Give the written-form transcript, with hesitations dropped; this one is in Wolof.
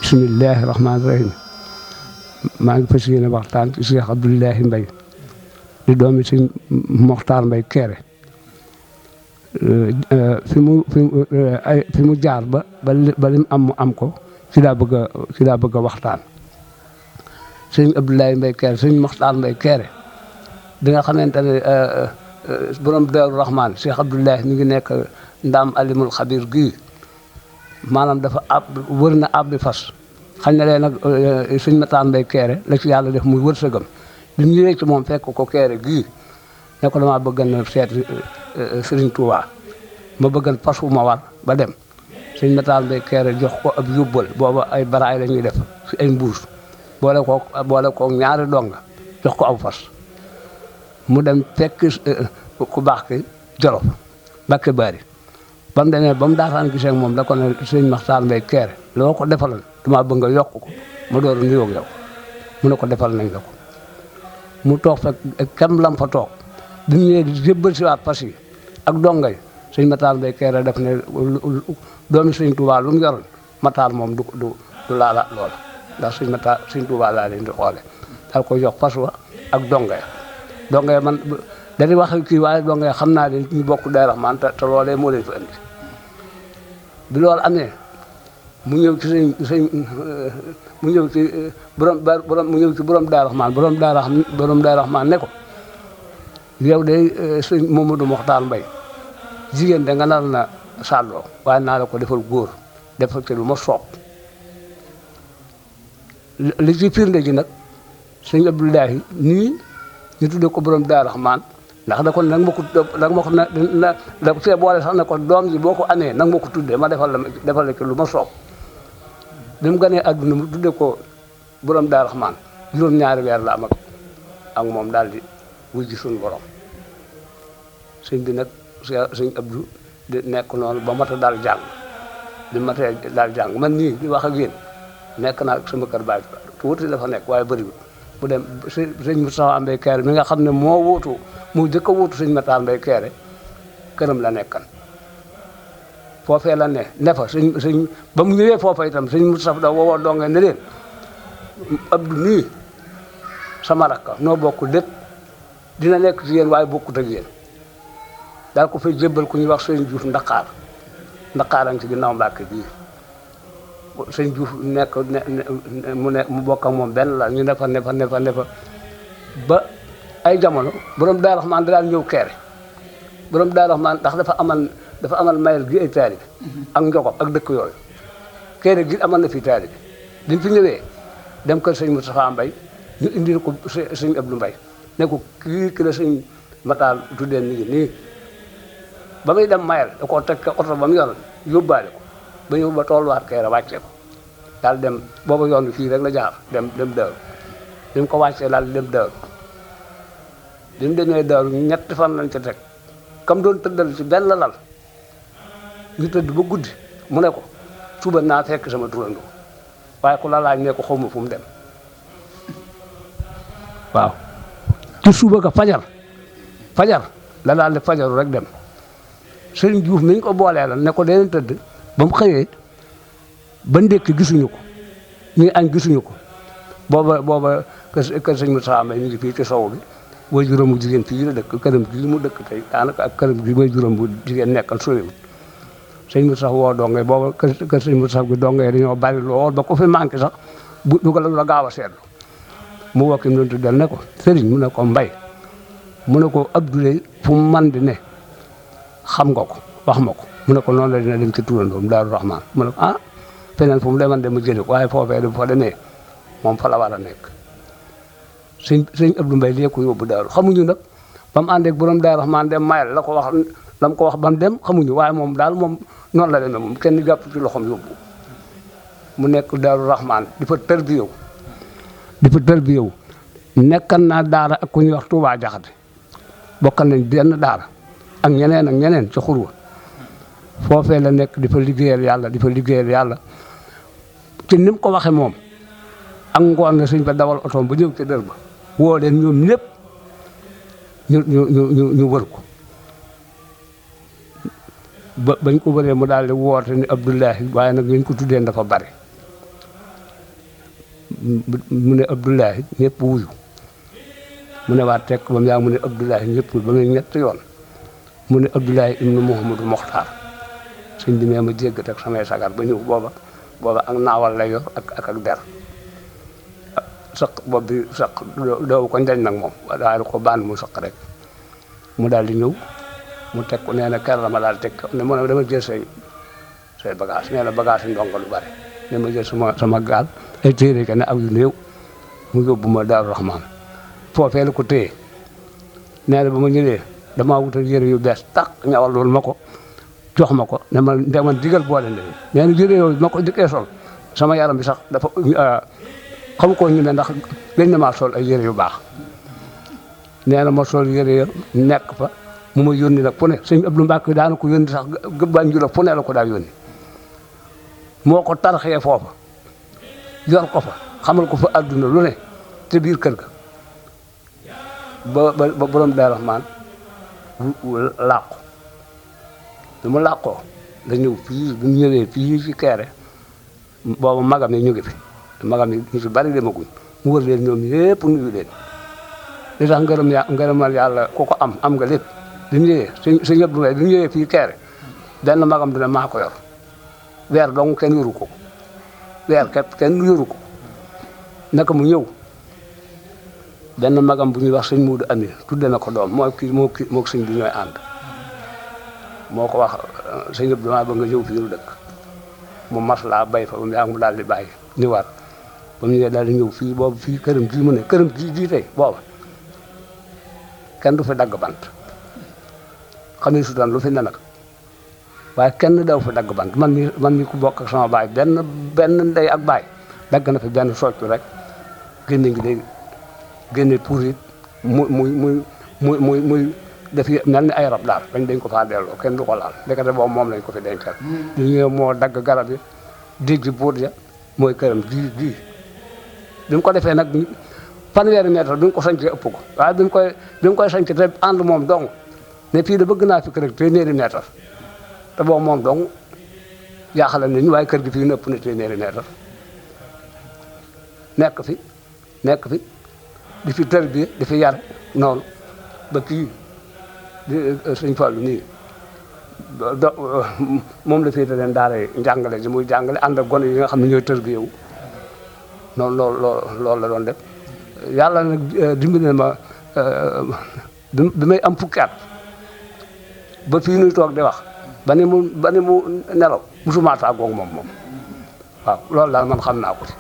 bismillahi rahmaani rahim maa ngi fas yéene waxtaan ci Cheikh Abdoulahi Mbaye di doomi Sëñ Moxtaar Mbaye Kéré fi mu jaar ba lim am mu am ko ci laa bëgg a waxtaan. Sëñ Abdoulahi Mbaye Kéré Sëñ Moxtaar Mbaye Kéré di nga xamante ne borom Daaru Rahman Cheikh Abdoulahi mi ngi nekk Ndaam Alimul Xabir gii maanaam dafa wër na ab bi fas xañ na leen nag Sëñ Moxtaar Mbaye Kéré la ci yàlla def muy wërsëgam bi mu ñëwee ci moom fekk ko Kéré gii ne ko damaa bëgg na seet Serigne Touba ma bëgg fas wu ma war ba dem Sëñ Moxtaar Mbaye Kéré jox ko ab yóbbal booba ay baraay la ñuy def ci ay mbuus boole koog ñaari donga jox ko aw fas mu dem fekk ku baax ki Jolof Mbàkke Bari ba mu demee ba mu daataan gisee moom da ko ne Sëñ Moxtaar Mbaye Kéré loo ko defaloon damaa bëgg nga yokk ko ma door a nuyoo yow mu ne ko defal nañ la ko mu toog fekk kem lam fa toog bi mu ñëwee di jébbal si waat fas yi ak donga yi Sëñ Moxtaar Mbaye Kéré def ne doomi Sëñ Tuubaa lu mu yoroon Moxtaar moom du laala loola ndax Sëñ Tuubaa laa leen di xoole daal koy jox fas wa ak donga ya man dañuy wax kii waaye donga ya xam naa leen ñu bokk Daaru Rahmaan te loolee moo leen fi andi bi loolu amee mu ñëw ci borom Daaru Rahmaan borom Daaru Rahmaan ne ko yow de Sëñ Mamadou Moxtaar Mbaye jigéen de nga nar na sàlloo waaye naa la ko defal góor defal te lu ma soob li ci firnde ji nag Sëñ Abdoulahi nii ñu tudde ko borom Daaru Rahmaan ndax da ko nag ma ko da see boole sax ne ko doom ji boo ko amee nag ma ko tuddee ma defal la ci lu ma soob bi mu ganee àdduna mu tudde ko borom Daaru Rahmaan juróom-ñaari weer la am ak moom daal di wujji suñu borom sëñ bi nag sëñ Abdou di nekk noonu ba mata daal jàng bi matee daal jàng man nii di wax ak yéen nekk naa sama kër baay tuuti dafa nekk waaye bëriwul mu dem Sëñ Moustapha Mbaye Kéré mi nga xam ne moo jëkk a wuutu Sëñ Moxtaar Mbaye Kéré këram la nekkan foofee la ne fa sëñ ba mu ñëwee foofa itam Sëñ Moustapha da woowoo donge ne leen Abdou nii sama rakka noo bokk lépp dina nekk ci yéen waaye bokkut ak yéen daal ko fay jébbal ku ñuy wax Sëñ Diouf Ndakaaran ci ginnaaw Mbàkke bii Sëñ Diouf mu bokk ak moom benn la ñu ne fa ba ay jamono borom Daaru Rahmaan da daan ñëw Kéré borom Daaru Rahmaan ndax dafa amal mayel gi ay taalibe ak Njogob ak dëkk yooyu Kéré gi amal na fi taalibe bi mu fi ñëwee dem kër Sëñ Moustapha Mbaye ñu indil ko Sëñ Abdou Mbaye ne ko ki la Sëñ Moxtaar tuddee nii ba muy dem mayel da koo teg oto ba mu yoroon yóbbaale ko ba ñëw ba tolluwaat Kéré wàccee ko daal dem booba yoon fii rek la jaar dem Daaru bi mu ko wàccee daal dem Daaru bi mu demee Daaru ñetti fan lañ ca teg comme doon tëddal ci benn lal ñu tëdd ba guddi mu ne ko suba naa fekk sama turandoo waaye ku la laaj ne ko xaw ma fu mu dem waaw ci suba ka fajar la daal di fajaru rek dem Sëriñ Diouf mi ñu ko boolee la ne ko dee tëdd ba mu xëyee ba ndékki gisuñu ko ñuy añ gisuñu ko booba kër Sëñ Moustapha Mbaye ñu ngi fii ci sow bi way juróom bu jigéen fii la dëkk këram gi mu dëkk tey daanaka ak këram gi way juróom bu jigéen nekkal soriwul Sëñ Moustapha woo dongee booba kër Sëñ Moustapha bi dongee dañoo bari lool ba ko fi manqué sax du ko la gaaw a seetlu mu wokki mu doon tuddal ne ko sëriñ mu ne ko Mbaye mu ne ko Abdoulaye fu mu man di ne xam nga ko wax ma ko mu ne ko noonu la dina dem ci turandoom Daaru Rahmaan mu ne ko feneen fu mu deman dem jëli ko waaye foofee du fa demee moom fa la war a nekk sëñ Abdou Mbaye lee ko yóbbu Daaru xamuñu nag ba mu àndeeg borom Daaru Rahmaan dem mayel la ko wax ba mu dem xamuñu waaye moom daal moom noonu la demee moom kenn jàpp ci loxoom yóbbu mu nekk Daaru Rahmaan di fa tërbiyewu nekkan naa daara ak ku ñuy wax Touba Jaxate bokkal nañ benn daara ak ñeneen ci xurwa foofee la nekk di fa liggéeyal yàlla ci ni mu ko waxee moom ak ngoon na sëñ ba dawal otoom ba ñëw ci dër ba woo leen ñoom ñëpp ñu wër ko bañ ko wëree mu daal di woote ni Abdoulahi waaye nag ñu ko tuddee dafa bari mu ne Abdoulahi ñëpp wuyu mu ne waa tekk ba mu yaa mu ne Abdoulahi ñëpp ba muy ñetti yoon mu ne Abdoulahi ibnu Mouhamadou Mokhtar sëñ bi nee ma jéggat ak samay sagar ba ñëw booba ak naawal lay yor ak der saq bopp bi saq doowu ko njañ nag moom daal ko bànn mu saq rek mu daal di ñëw mu teg ko nee na kër la ma daal teg ne ma dama jël say bagage nee na bagage yi ndongo lu bari ne ma jël sama gaal ay téere ka ne ak yu néew mu yóbbu ma Daaru Rahmaan foofee la ko téye nee na ba ma ñëwee damaa wutal yére yu bees tax ñawal loolu ma ko jox ma ko ne ma demal digal boole ndey nee na yére yooyu ma ko dikkee sol sama yaram bi sax dafa xam koo ñu ne ndax gëj na maa sol ay yére yu baax nee na ma sol yére ya nekk fa mu ma yónni nag fu ne sëñ Abdou Mbacke daana ko yónni sax gëbbaan ju la fu ne la ko daa yónni moo ko tarxee foofa yor ko fa xamal ko fa adduna lu ne te biir kër ga ba borom Daaru Rahmaan làqu bi mu làqoo la ñëw fii bu ñu ñëwee fii ci Kéré boobu magam yi ñu ngi fi magam yi ñu si bari demaguñ mu wër leen ñoom yépp nuyu leen li tax ngërëmal yàlla ku ko am nga lépp bi mu ñëwee sëñ Abdou Mbaye bi mu ñëwee fii Kéré benn magam dina maa ko yor weer dong kenn yoru ko weer képp kenn yoru ko naka mu ñëw benn magam bu ñuy wax sëñ Muudu Ami tudde na ko doom moo sëñ bi ñooy ànd moo ko wax sëñ Abdou maa ba nga ñëw fii lu dëkk mu maslaa bay fa ba mu yàgg mu daal di bàyyi ni war ba mu ñëwee daal di ñëw fii boobu fii këram ji mu ne këram ji tey booba kenn du fi dagg bant xamee su doon lu fi ne nag waaye kenn daw fi dagg bant man mi ku bokk ak sama baay benn ndey ak baay dagg na fi benn soccu rek génne ngi day génne puurit muy daf mel ni ay rab daal dañ ko faa delloo kenn du ko laal ndekete boobu moom lañ ko fi dencal li ñëw moo dagg garab yi dijj buut ya mooy këram ji bi mu ko defee nag fanweeri mètre bi mu ko sañcee ëpp ko waaye bi mu koy sañc te ànd moom dong ne fii da bëgg naa fi kër rek téeméeri mètre te boobu moom dong jaaxale nañu waaye kër gi fii nëpp na téeméeri mètre nekk fi di fi tërbiye di fi yar noonu ba kii di sëñ Fallu nii moom la féete leen daara njàngale ji muy jàngale ànd ak gone yi nga xam ne ñooy tërbiye wu noonu loolu la doon def yàlla nag dimbali ma bi may am fukki at ba fii nuy toog di wax ba ni mu nelaw musuma tàggoog moom waaw loolu daal man xam naa ko ci